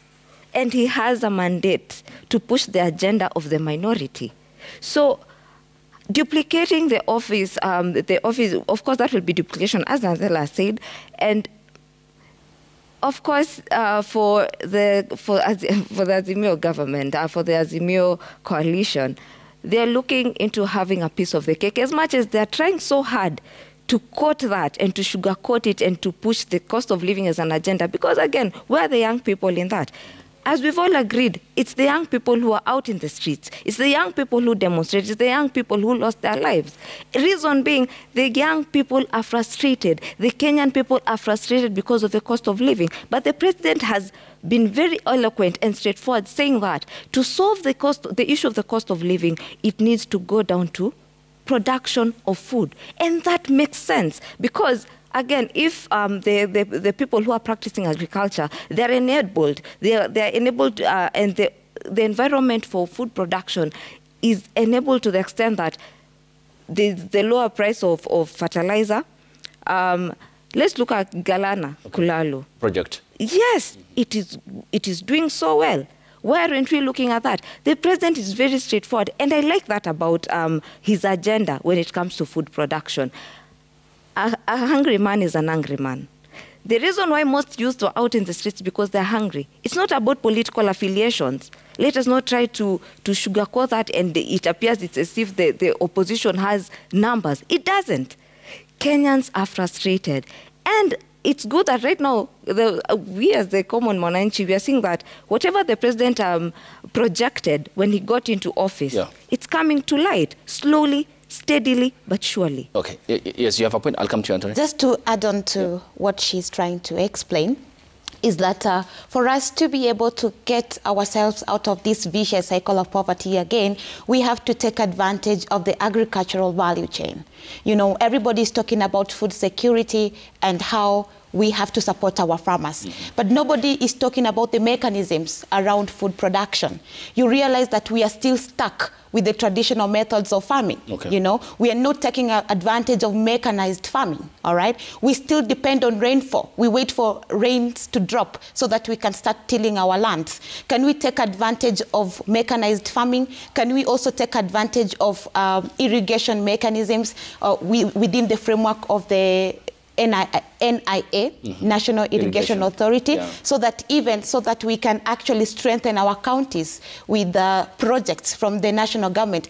and he has a mandate to push the agenda of the minority. So duplicating the office, of course, that will be duplication, as Nanzela said, and of course, for the Azimio government, for the Azimio coalition, they're looking into having a piece of the cake, as much as they're trying so hard to coat that and to sugarcoat it and to push the cost of living as an agenda. Because again, where are the young people in that? As we've all agreed, it's the young people who are out in the streets. It's the young people who demonstrate. It's the young people who lost their lives. Reason being, the young people are frustrated. The Kenyan people are frustrated because of the cost of living. But the president has been very eloquent and straightforward, saying that to solve the issue of the cost of living, it needs to go down to production of food. And that makes sense because, again, if the people who are practicing agriculture, they're enabled, they're enabled, and the environment for food production is enabled to the extent that the lower price of fertilizer. Let's look at Galana, Kulalo. Project. Yes, it is doing so well. Why aren't we looking at that? The president is very straightforward, and I like that about his agenda when it comes to food production. A hungry man is an angry man. The reason why most youth are out in the streets is because they're hungry. It's not about political affiliations. Let us not try to sugarcoat that and it appears it's as if the opposition has numbers. It doesn't. Kenyans are frustrated. And it's good that right now, we as the common Mwananchi, we are seeing that whatever the president projected when he got into office, it's coming to light, slowly, steadily, but surely. Okay. Yes, you have a point. I'll come to you, Anthony. Just to add on to what she's trying to explain, is that for us to be able to get ourselves out of this vicious cycle of poverty again, we have to take advantage of the agricultural value chain. You know, everybody's talking about food security and how we have to support our farmers. But nobody is talking about the mechanisms around food production. You realize that we are still stuck with the traditional methods of farming. You know, we are not taking advantage of mechanized farming, all right? We still depend on rainfall. We wait for rains to drop so that we can start tilling our lands. Can we take advantage of mechanized farming? Can we also take advantage of irrigation mechanisms within the framework of the NIA, National Irrigation Authority, so that we can actually strengthen our counties with projects from the national government.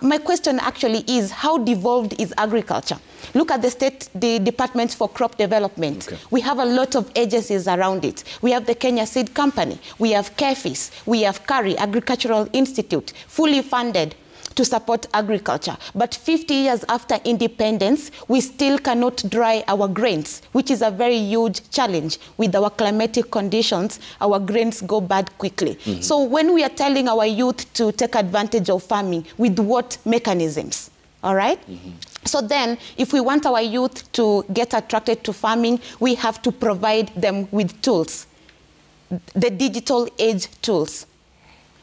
My question actually is, how devolved is agriculture? Look at the departments for crop development. We have a lot of agencies around it. We have the Kenya Seed Company, we have KEFIS, we have KARI, Agricultural Institute, fully funded to support agriculture. But 50 years after independence, we still cannot dry our grains, which is a very huge challenge. With our climatic conditions, our grains go bad quickly. So when we are telling our youth to take advantage of farming, with what mechanisms? All right? So then, if we want our youth to get attracted to farming, we have to provide them with tools, the digital age tools.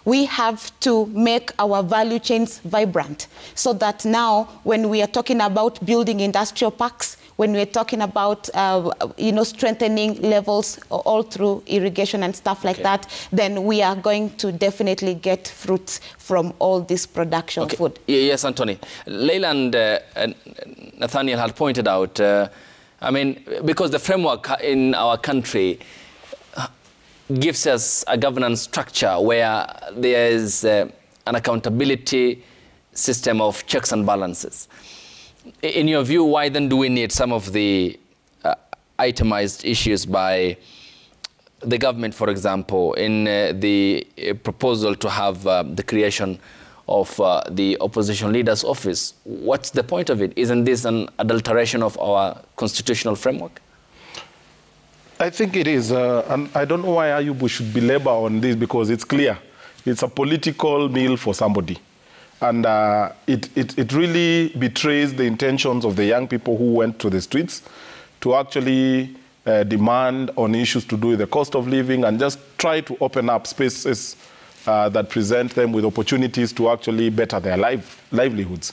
We have to make our value chains vibrant so that now when we are talking about building industrial parks, when we're talking about strengthening levels all through irrigation and stuff like that, then we are going to definitely get fruits from all this production of food. Yes, Anthony. Leila and Nathaniel had pointed out, I mean, because the framework in our country gives us a governance structure where there is an accountability system of checks and balances. In your view, why then do we need some of the itemized issues by the government, for example, in the proposal to have the creation of the opposition leader's office? What's the point of it? Isn't this an adulteration of our constitutional framework? I think it is, and I don't know why Ayubu should belabor on this, because it's clear. It's a political meal for somebody. And it really betrays the intentions of the young people who went to the streets to actually demand on issues to do with the cost of living and just try to open up spaces that present them with opportunities to actually better their livelihoods.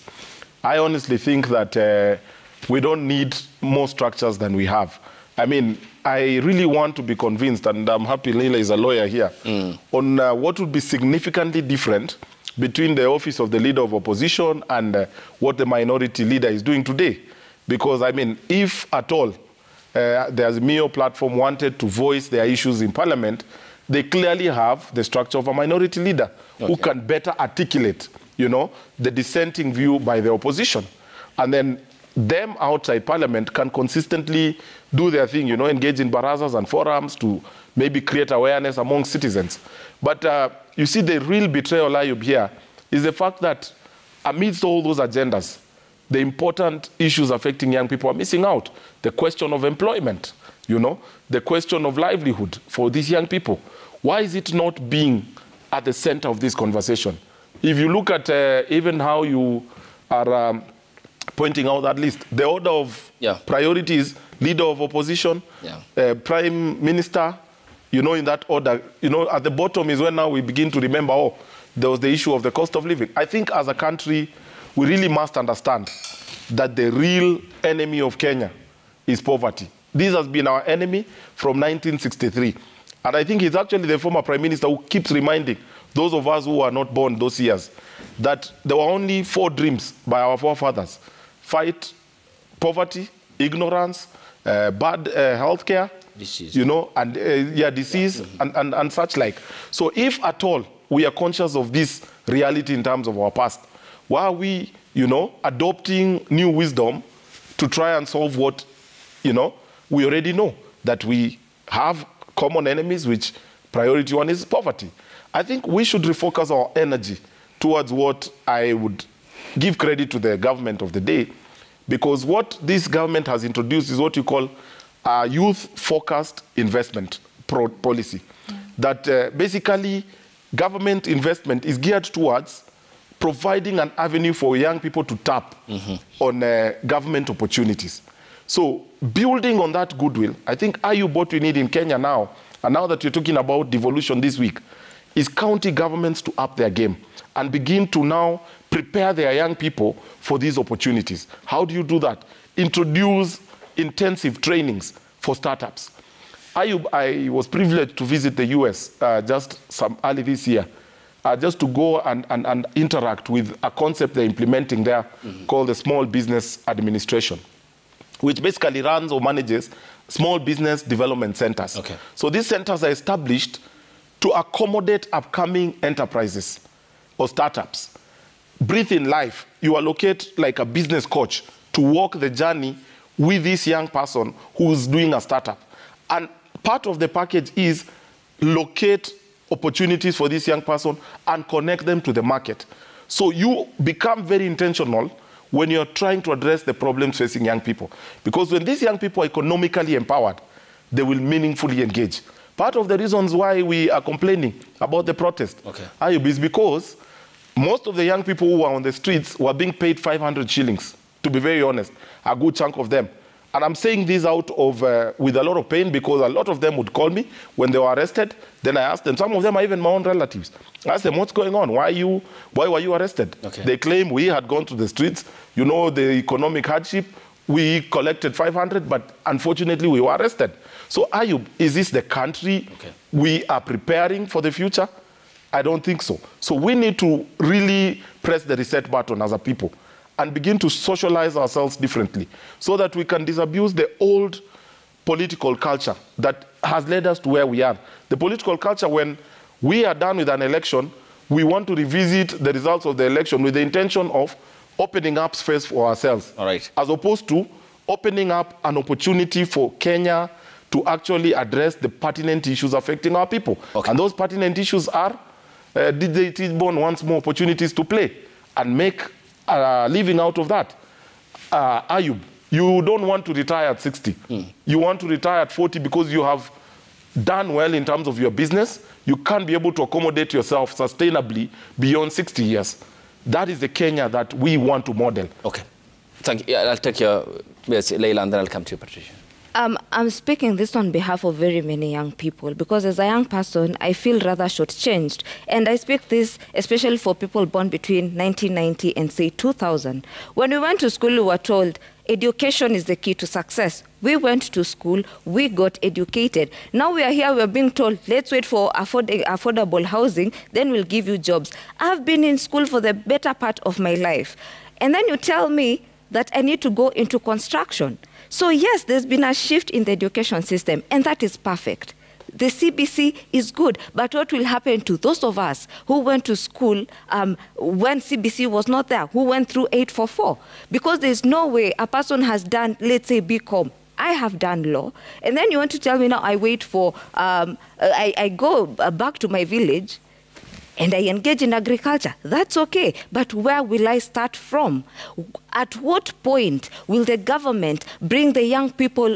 I honestly think that we don't need more structures than we have. I mean, I really want to be convinced, and I'm happy Leila is a lawyer here, on what would be significantly different between the office of the leader of opposition and what the minority leader is doing today. Because, I mean, if at all there's a MEO platform wanted to voice their issues in parliament, they clearly have the structure of a minority leader who can better articulate, you know, the dissenting view by the opposition. And then them outside parliament can consistently do their thing, you know, engage in barazas and forums to maybe create awareness among citizens. But you see, the real betrayal, Ayub, here is the fact that amidst all those agendas, the important issues affecting young people are missing out. The question of employment, you know, the question of livelihood for these young people. Why is it not being at the center of this conversation? If you look at even how you are pointing out that list, the order of priorities, leader of opposition, prime minister, you know, in that order, you know, at the bottom is when now we begin to remember, oh, there was the issue of the cost of living. I think as a country, we really must understand that the real enemy of Kenya is poverty. This has been our enemy from 1963. And I think it's actually the former prime minister who keeps reminding those of us who were not born those years that there were only 4 dreams by our forefathers: fight poverty, ignorance, bad health care, disease, you know, and disease and such like. So if at all we are conscious of this reality in terms of our past, why are we, you know, adopting new wisdom to try and solve what, you know, we already know, that we have common enemies, which priority one is poverty? I think we should refocus our energy towards what I would give credit to the government of the day, because what this government has introduced is what you call a youth-focused investment policy. That basically government investment is geared towards providing an avenue for young people to tap on government opportunities. So building on that goodwill, I think what we need in Kenya now, and now that you're talking about devolution this week, is county governments to up their game and begin to now prepare their young people for these opportunities. How do you do that? Introduce intensive trainings for startups. I was privileged to visit the US just early this year, just to go and interact with a concept they're implementing there called the Small Business Administration, which basically runs or manages small business development centers. So these centers are established to accommodate upcoming enterprises or startups. Breathe in life. You allocate like a business coach to walk the journey with this young person who's doing a startup. And part of the package is locate opportunities for this young person and connect them to the market. So you become very intentional when you're trying to address the problems facing young people. Because when these young people are economically empowered, they will meaningfully engage. Part of the reasons why we are complaining about the protest, Ayub, is because most of the young people who were on the streets were being paid 500 shillings, to be very honest, a good chunk of them. And I'm saying this out of, with a lot of pain, because a lot of them would call me when they were arrested. Then I asked them, some of them are even my own relatives. I asked them, what's going on? Why were you arrested? They claim we had gone to the streets, you know, the economic hardship. We collected 500, but unfortunately we were arrested. So Ayub, is this the country we are preparing for the future? I don't think so. So we need to really press the reset button as a people and begin to socialize ourselves differently so that we can disabuse the old political culture that has led us to where we are. The political culture, when we are done with an election, we want to revisit the results of the election with the intention of opening up space for ourselves. As opposed to opening up an opportunity for Kenya to actually address the pertinent issues affecting our people. And those pertinent issues are, did they teach born once more opportunities to play and make a living out of that? Ayub, you don't want to retire at 60. You want to retire at 40 because you have done well in terms of your business. You can't be able to accommodate yourself sustainably beyond 60 years. That is the Kenya that we want to model. Thank you. I'll take your, yes, Leila, and then I'll come to you, Patricia. I'm speaking this on behalf of very many young people, because as a young person, I feel rather shortchanged. And I speak this especially for people born between 1990 and, say, 2000. When we went to school, we were told education is the key to success. We went to school, we got educated. Now we are here, we are being told, let's wait for affordable housing, then we'll give you jobs. I've been in school for the better part of my life. And then you tell me that I need to go into construction. So yes, there's been a shift in the education system, and that is perfect. The CBC is good, but what will happen to those of us who went to school when CBC was not there, who went through 844? Because there's no way a person has done, let's say, BCom. I have done law, and then you want to tell me now I wait for, I go back to my village and I engage in agriculture. That's okay, but where will I start from? At what point will the government bring the young people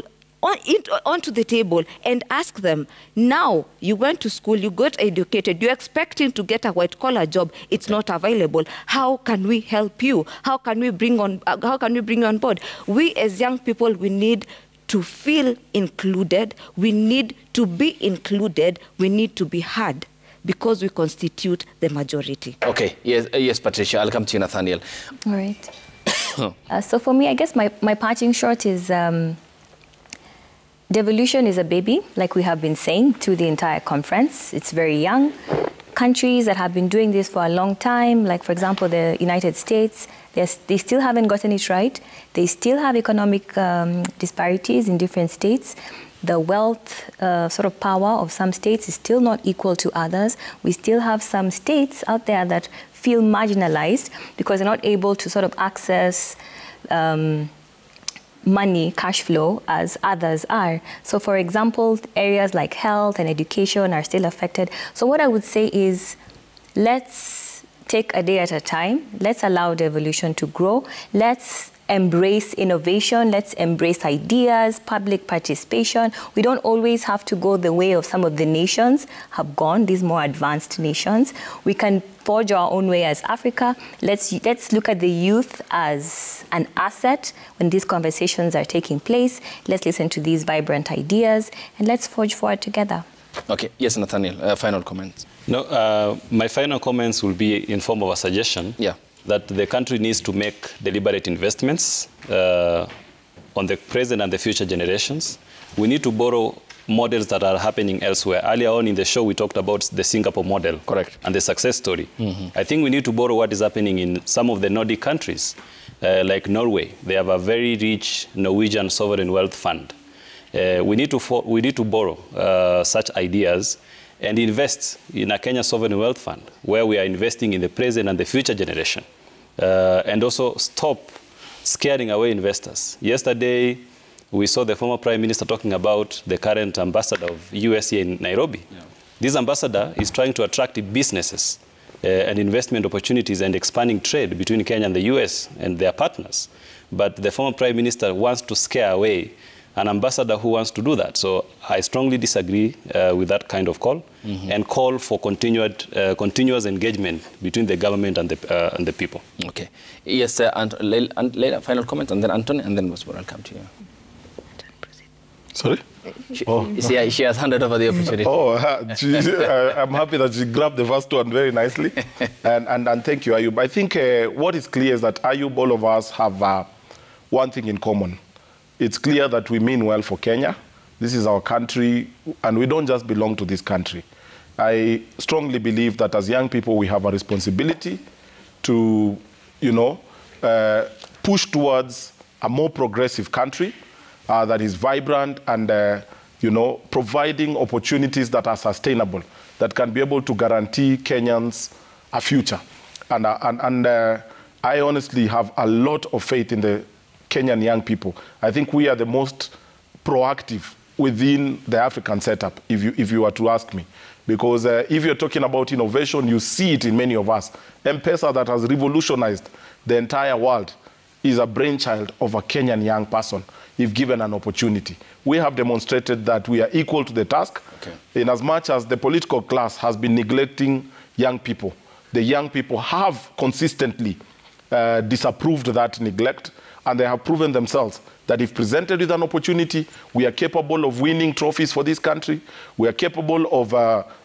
onto the table and ask them, now you went to school, you got educated, you're expecting to get a white-collar job, it's not available. How can we help you? How can we bring you on board? We as young people, we need to feel included, we need to be included, we need to be heard, because we constitute the majority. Okay, yes, Patricia, I'll come to you, Nathaniel. All right. So for me, I guess my parting shot is, devolution is a baby, like we have been saying through the entire conference. It's very young. Countries that have been doing this for a long time, like, for example, the United States, they still haven't gotten it right. They still have economic disparities in different states. The wealth sort of power of some states is still not equal to others. We still have some states out there that feel marginalized because they're not able to sort of access money, cash flow, as others are. So for example, areas like health and education are still affected. So what I would say is, let's take a day at a time. Let's allow devolution to grow. Let's embrace innovation. Let's embrace ideas, public participation. We don't always have to go the way of some of the nations have gone, these more advanced nations. We can forge our own way as Africa. Let's look at the youth as an asset when these conversations are taking place. Let's listen to these vibrant ideas, and let's forge forward together. Okay, yes, Nathaniel, final comments. No, my final comments will be in form of a suggestion. Yeah. That the country needs to make deliberate investments on the present and the future generations. We need to borrow models that are happening elsewhere. Earlier on in the show, we talked about the Singapore model. Correct. And the success story. I think we need to borrow what is happening in some of the Nordic countries, like Norway. They have a very rich Norwegian sovereign wealth fund. We need to borrow such ideas and invest in a Kenya Sovereign Wealth Fund, where we are investing in the present and the future generation. And also stop scaring away investors. Yesterday, we saw the former Prime Minister talking about the current ambassador of US here in Nairobi. Yeah. This ambassador is trying to attract businesses and investment opportunities and expanding trade between Kenya and the US and their partners. But the former Prime Minister wants to scare away an ambassador who wants to do that. So I strongly disagree with that kind of call and call for continuous engagement between the government and the people. Okay. Yes, and later, final comment, and then Anthony, and then I'll come to you. Sorry? She has handed over the opportunity. I'm happy that she grabbed the first one very nicely. and thank you, Ayub. I think what is clear is that, Ayub, all of us have one thing in common. It's clear that we mean well for Kenya. This is our country, and we don't just belong to this country. I strongly believe that as young people, we have a responsibility to, push towards a more progressive country that is vibrant and, providing opportunities that are sustainable, that can be able to guarantee Kenyans a future. And I honestly have a lot of faith in the Kenyan young people. I think we are the most proactive within the African setup, if you were to ask me. Because if you're talking about innovation, you see it in many of us. M-Pesa, that has revolutionized the entire world, is a brainchild of a Kenyan young person, if given an opportunity. We have demonstrated that we are equal to the task, in as much as the political class has been neglecting young people. The young people have consistently disapproved that neglect, and they have proven themselves that if presented with an opportunity, we are capable of winning trophies for this country. We are capable of,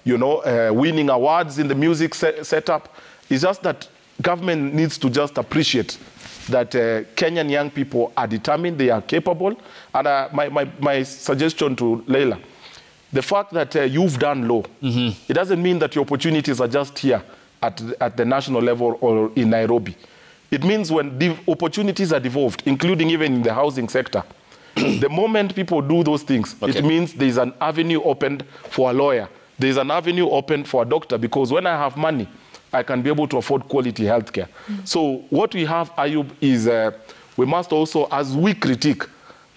winning awards in the music setup. It's just that government needs to just appreciate that Kenyan young people are determined, they are capable. And my suggestion to Leila, the fact that you've done law, it doesn't mean that your opportunities are just here at the national level or in Nairobi. It means when the opportunities are devolved, including even in the housing sector, the moment people do those things, it means there's an avenue opened for a lawyer. There's an avenue opened for a doctor, because when I have money, I can be able to afford quality healthcare. So what we have, Ayub, is we must also, as we critique,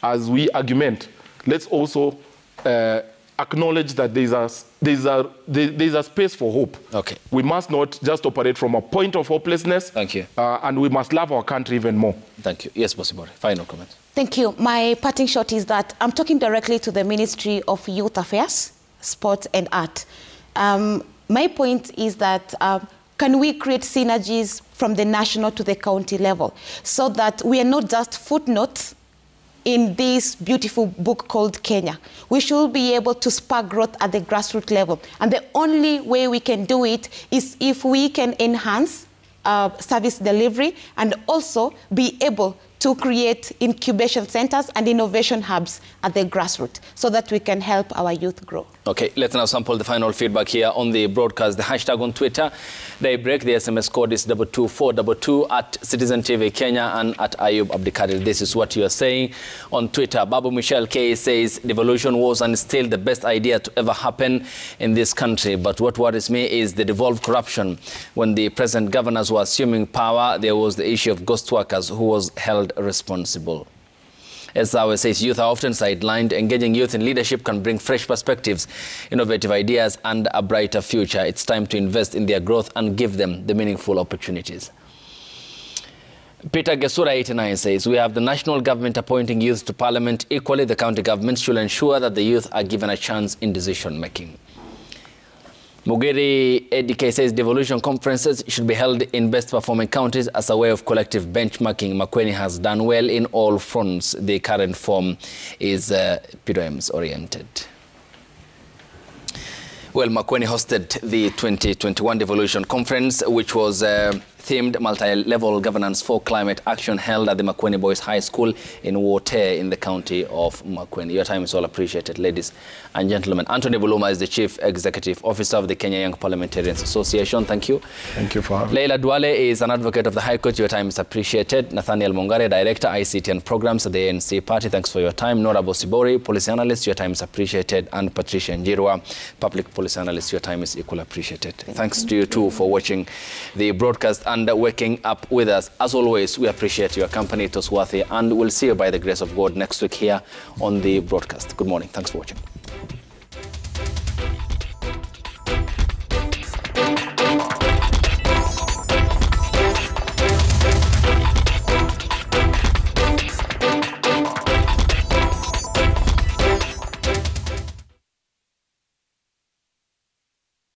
as we argument, let's also acknowledge that there's a space for hope. Okay. We must not just operate from a point of hopelessness. Thank you. And we must love our country even more. Thank you. Yes, Bosibori, final comment. Thank you. My parting shot is that I'm talking directly to the Ministry of Youth Affairs, Sport and Art. My point is that can we create synergies from the national to the county level so that we are not just footnotes in this beautiful book called Kenya. We should be able to spark growth at the grassroots level. And the only way we can do it is if we can enhance service delivery and also be able to create incubation centers and innovation hubs at the grassroots so that we can help our youth grow. Okay, let's now sample the final feedback here on the broadcast. The hashtag on Twitter, Daybreak, the SMS code is 22422 at Citizen TV Kenya and at Ayub Abdikadir. This is what you are saying on Twitter. Babu Michelle K says devolution was and still the best idea to ever happen in this country. But what worries me is the devolved corruption. When the present governors were assuming power, there was the issue of ghost workers who was held responsible. As Sawe says, youth are often sidelined. Engaging youth in leadership can bring fresh perspectives, innovative ideas, and a brighter future. It's time to invest in their growth and give them the meaningful opportunities. Peter Gesura 89 says, we have the national government appointing youth to parliament. Equally, the county government should ensure that the youth are given a chance in decision-making. Mugeri ADK says devolution conferences should be held in best performing counties as a way of collective benchmarking. Makueni has done well in all fronts. The current form is PDMs oriented. Well, Makueni hosted the 2021 devolution conference, which was themed multi-level governance for climate action, held at the Makueni Boys High School in Wote in the county of Makueni. Your time is all appreciated, ladies and gentlemen. Anthony Buluma is the Chief Executive Officer of the Kenya Young Parliamentarians Association. Thank you. Thank you for having me. Leila Duale is an advocate of the High Court. Your time is appreciated. Nathaniel Mongare, Director, ICT and Programs at the ANC Party. Thanks for your time. Nora Bosibori, Policy Analyst. Your time is appreciated. And Patricia Njirwa, Public Policy Analyst. Your time is equally appreciated. Thanks to you too for watching the broadcast and waking up with us. As always, we appreciate your company. It was worthy, and we'll see you by the grace of God next week here on the broadcast. Good morning. Thanks for watching.